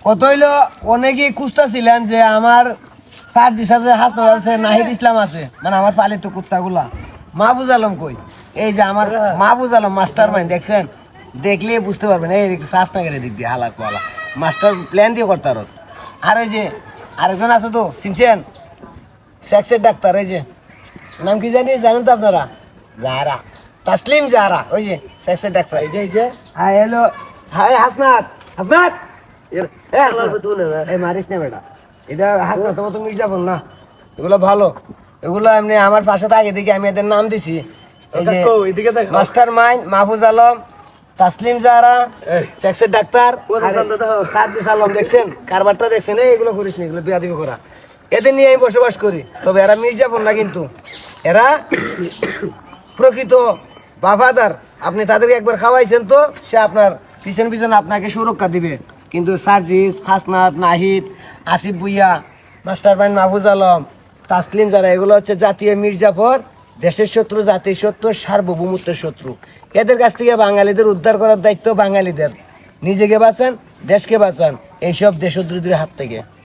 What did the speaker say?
কত হইলো অনেকেই খুঁজতেছিলেন যে আমার সার্জিস আছে, হাসনাত আছে, নাহিদ ইসলাম আছে, মানে আমার পালিত কুত্তাগুলা। মাহফুজ আলম কই? এই যে আমার মাহফুজ আলম মাস্টার মাইন্ড, দেখছেন? দেখলে বুঝতে পারবেন এই শাসনাগের দিক দিয়ে হালাক পালা মাস্টার প্ল্যান দিয়ে করতে আরো। আর ওই যে আরেকজন আছে তো, চিনছেন? সেক্সের ডাক্তার, এই যে নাম কি জানি, জানেন তো আপনারা? জাহারা, তাসলিম জাহারা, ওই যে সেক্সের ডাক্তার। হ্যাঁ হ্যালো, হ্যাঁ হাসনাত, হাসনাত মারিস না বেটা, এটা হাসনাত তোমার তো মির্জাফর না। এগুলো ভালো, এগুলো এমনি আমার পাশে থাকে দেখি আমি এদের নাম দিছি। এই যে master mind Mahfuz Alam, Taslim জাহারা, সেক্সের doctor Sarjis Alam, দেখছেন কারবারটা দেখছেন? এগুলো করিস না, এগুলো বিয়া দিবি করা। এদের নিয়ে আমি বসবাস করি, তবে এরা মির্জাফর না, কিন্তু এরা প্রকৃত বাফাদার। আপনি তাদেরকে একবার খাওয়াইছেন তো সে আপনার পিছন পিছন আপনাকে সুরক্ষা দিবে। কিন্তু সার্জিস, হাসনাত, নাহিদ, আসিফ ভুইয়া, মাস্টার মাইন্ড মাহফুজ আলম, তাসলিম যারা, এগুলো হচ্ছে জাতীয় মির্জাফর, দেশের শত্রু, জাতির শত্রু, সার্বভৌমত্বের শত্রু। এদের কাছ থেকে বাঙালিদের উদ্ধার করার দায়িত্ব বাঙালিদের। নিজেকে বাঁচান, দেশকে বাঁচান এইসব দেশদ্রোহীদের হাত থেকে।